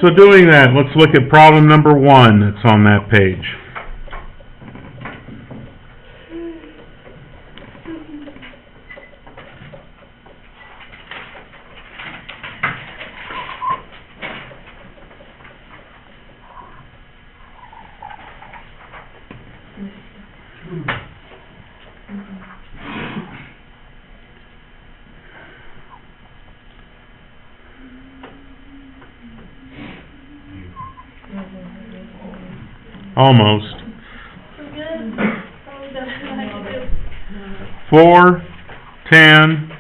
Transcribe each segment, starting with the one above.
So doing that, let's look at problem number 1 that's on that page. Almost. 4, 10,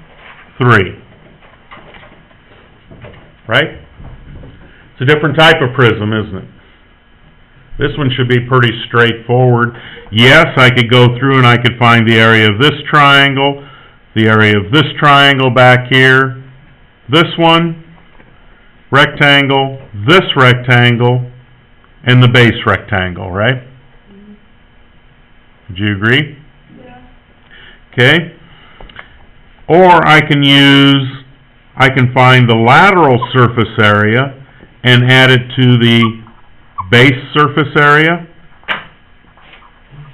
3. Right? It's a different type of prism, isn't it? This one should be pretty straightforward. Yes, I could go through and I could find the area of this triangle, the area of this triangle back here, this one, rectangle, this rectangle, and the base rectangle, right? Would you agree? Yeah. Okay. Or I can find the lateral surface area and add it to the base surface area.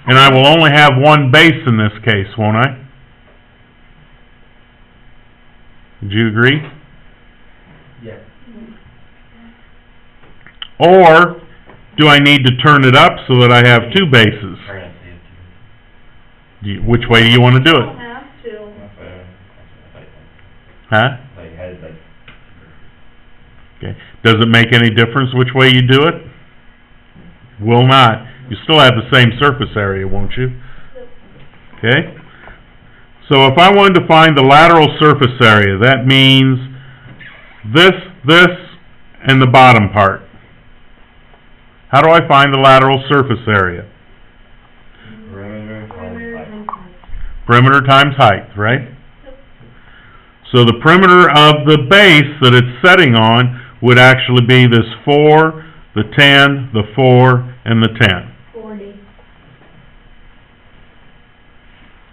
And I will only have one base in this case, won't I? Would you agree? Yes. Or do I need to turn it up so that I have 2 bases? Which way do you want to do You it? don't have to. Huh? Okay. Does it make any difference which way you do it? Will not. You still have the same surface area, won't you? Okay. So if I wanted to find the lateral surface area, that means this, and the bottom part. How do I find the lateral surface area? Perimeter times height, right? So the perimeter of the base that it's setting on would actually be this 4, the 10, the 4, and the 10. 40.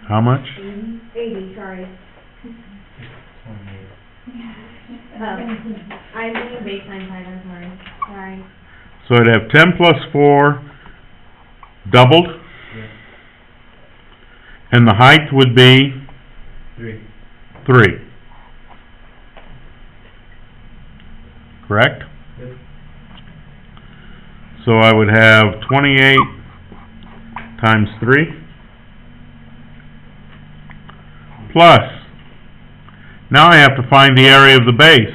How much? 80, sorry. I'm doing base times height, I'm sorry. Sorry. So I'd have 10 plus 4 doubled, and the height would be 3. Correct? Yep. So I would have 28 times 3 plus, now I have to find the area of the base.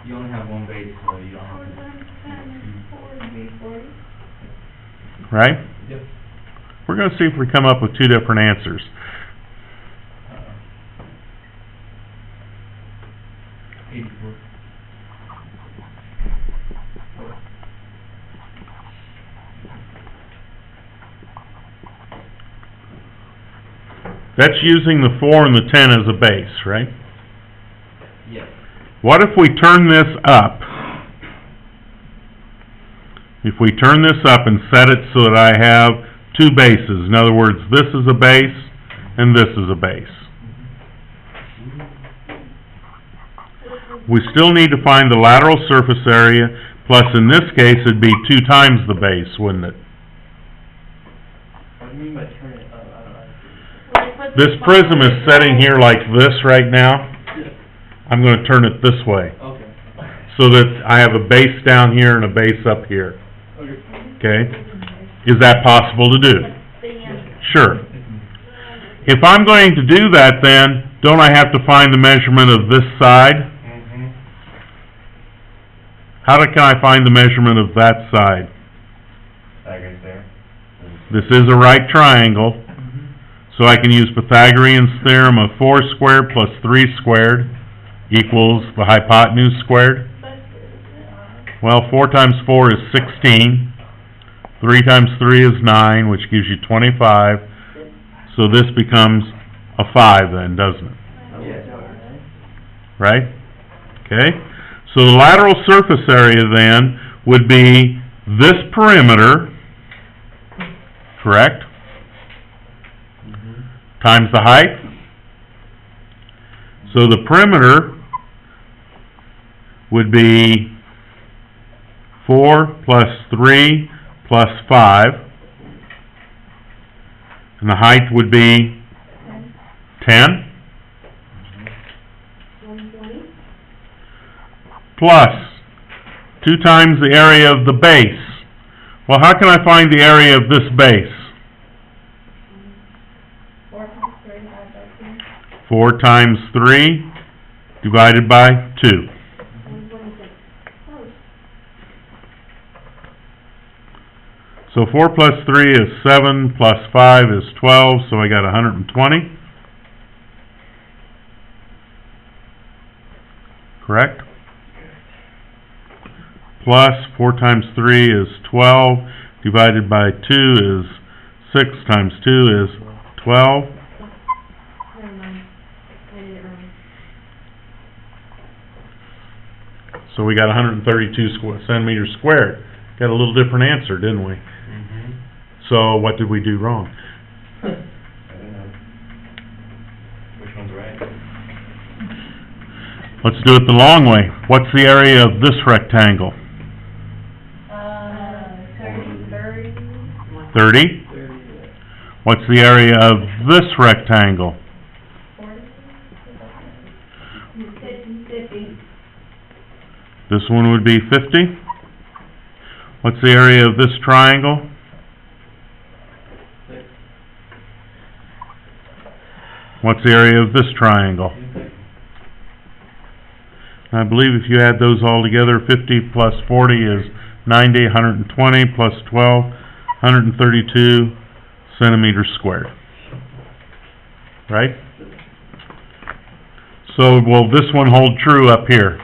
You only have one base, so you don't have 4 to... times 10 is 4 would be 40. Right? Yep. We're going to see if we come up with 2 different answers. Uh-oh. 84. That's using the 4 and the 10 as a base, right? Yes. What if we turn this up? If we turn this up and set it so that I have 2 bases, in other words, this is a base and this is a base. We still need to find the lateral surface area, plus in this case it'd be 2 times the base, wouldn't it? What do you mean by turn it up? I don't know. This prism is setting here like this right now. I'm going to turn it this way, Okay. so that I have a base down here and a base up here, Okay. okay? Is that possible to do? Sure. If I'm going to do that, then, don't I have to find the measurement of this side? Mm-hmm. Can I find the measurement of that side? Right there. This is a right triangle, so I can use Pythagorean's theorem of 4 squared plus 3 squared equals the hypotenuse squared. Well, 4 times 4 is 16. 3 times 3 is 9, which gives you 25. So this becomes a 5 then, doesn't it? Yes. Right? Okay? So the lateral surface area then would be this perimeter correct? Mhm. Times the height. So the perimeter would be 4 plus 3 plus 5. And the height would be 10 120. plus 2 times the area of the base. Well, how can I find the area of this base? 4 times 3 divided by 2. 4 times 3 divided by 2. 126. Close. So 4 plus 3 is 7, plus 5 is 12, so I got 120. Correct? Plus 4 times 3 is 12, divided by 2 is 6 times 2 is 12. Never mind. I did it wrong. So we got 132 centimeters squared. Got a little different answer, didn't we? Mhm. So what did we do wrong? I don't know. Which one's right? Let's do it the long way. What's the area of this rectangle? 30. 30. What's the area of this rectangle? 40. 50. This one would be 50. What's the area of this triangle? 6. What's the area of this triangle? I believe if you add those all together, 50 plus 40 is 90, 120 plus 12, 132 centimeters squared. Right? So will this one hold true up here?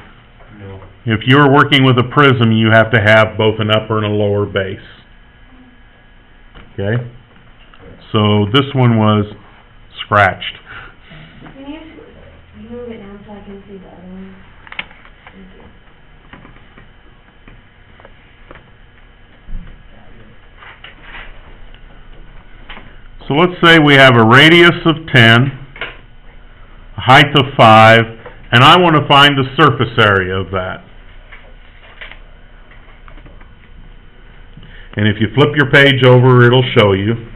No. If you're working with a prism, you have to have both an upper and a lower base. Okay? So this one was scratched. Can you move it down so I can see the other one? Thank you. So let's say we have a radius of 10, a height of 5, and I want to find the surface area of that. And if you flip your page over, it'll show you.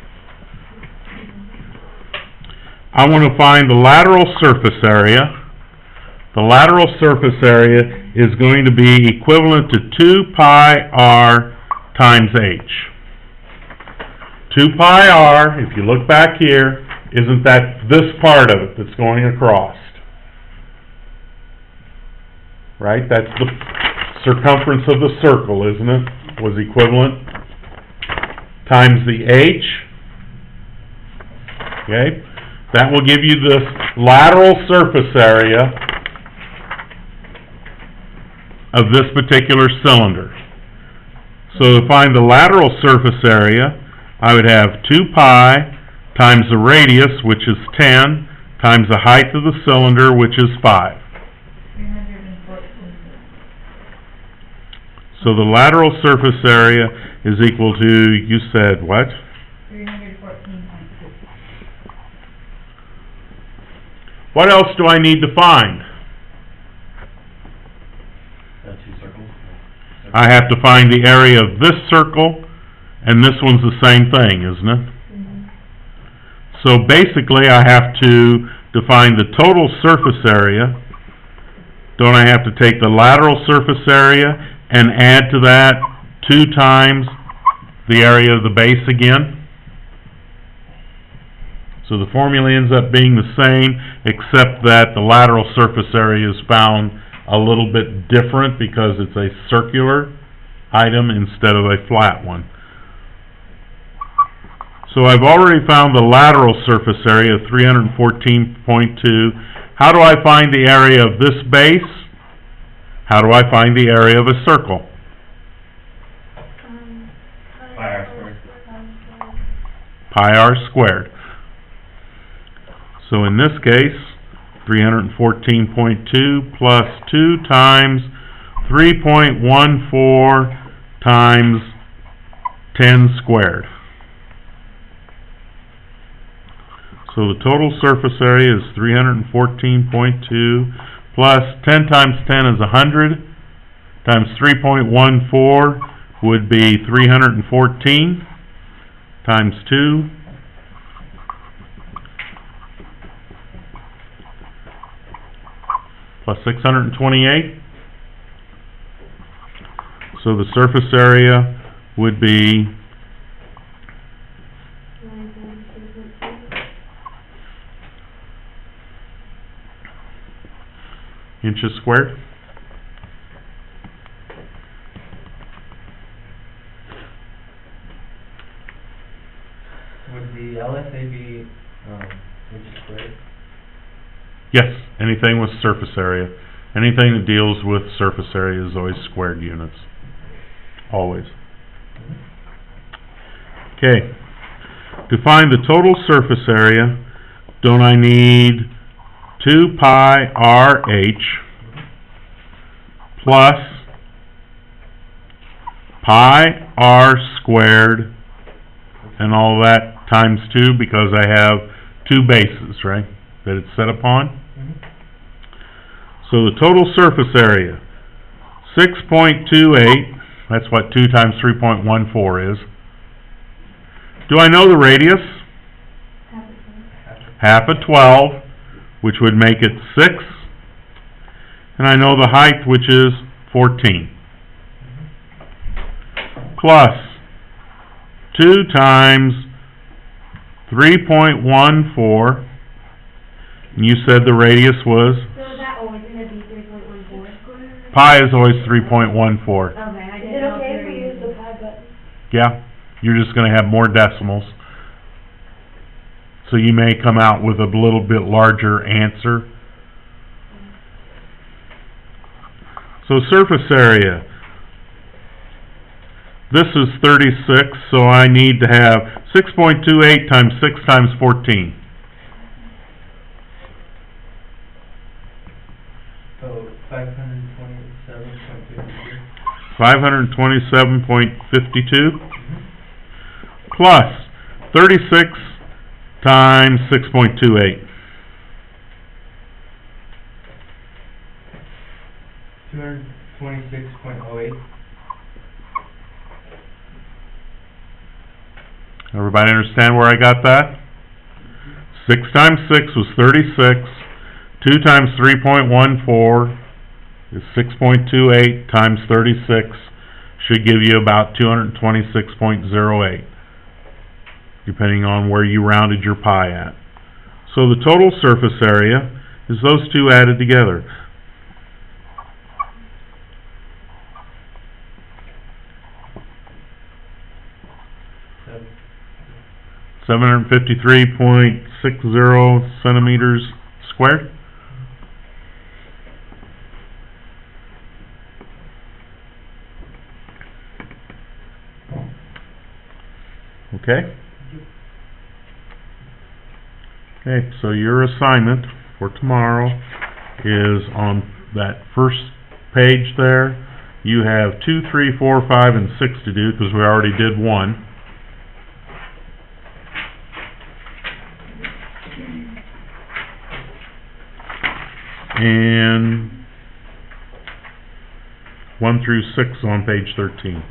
I want to find the lateral surface area. The lateral surface area is going to be equivalent to 2 pi r times h. 2 pi r, if you look back here, isn't that this part of it that's going across? Right? That's the circumference of the circle, isn't it? Was equivalent. Times the h. Okay? That will give you this lateral surface area of this particular cylinder. So to find the lateral surface area, I would have 2 pi times the radius, which is 10, times the height of the cylinder, which is 5. 314. So the lateral surface area is equal to, you said what? 314.6. What else do I need to find? Got 2 circles? I have to find the area of this circle, and this one's the same thing, isn't it? So basically, I have to define the total surface area. Don't I have to take the lateral surface area and add to that 2 times the area of the base again? So the formula ends up being the same, except that the lateral surface area is found a little bit different because it's a circular item instead of a flat one. So I've already found the lateral surface area of 314.2. How do I find the area of this base? How do I find the area of a circle? Pi r squared. Pi r squared. So in this case, 314.2 plus 2 times 3.14 times 10 squared. So the total surface area is 314.2, plus 10 times 10 is 100, times 3.14 would be 314, times 2, plus 628. So the surface area would be 9.2.2. inches squared. Would the LSA be, inches squared? Yes, anything with surface area. Anything that deals with surface area is always squared units. Always. Okay. To find the total surface area, don't I need 2 pi RH plus pi r squared and all that times 2 because I have 2 bases, right, that it's set upon? So the total surface area, 6.28, that's what 2 times 3.14 is. Do I know the radius? Half of 12, which would make it 6. And I know the height, which is 14. Plus 2 times 3.14, and you said the radius was? So is that always gonna be 3.14 squared? Pi is always 3.14. Okay, I Is didn't it know okay if if we we use the pi button? Yeah, you're just gonna have more decimals. So you may come out with a little bit larger answer. So surface area. This is 36, so I need to have 6.28 times 6 times 14. So 527.52. 527.52 plus 36 times 6.28. 226.08. Everybody understand where I got that? 6 times 6 was 36. 2 times 3.14 is 6.28 times 36. Should give you about 226.08, depending on where you rounded your pi at. So the total surface area is those two added together. So 753.60 centimeters squared. Okay? Okay, so your assignment for tomorrow is on that first page there. You have 2, 3, 4, 5, and 6 to do, because we already did 1. And 1 through 6 on page 13.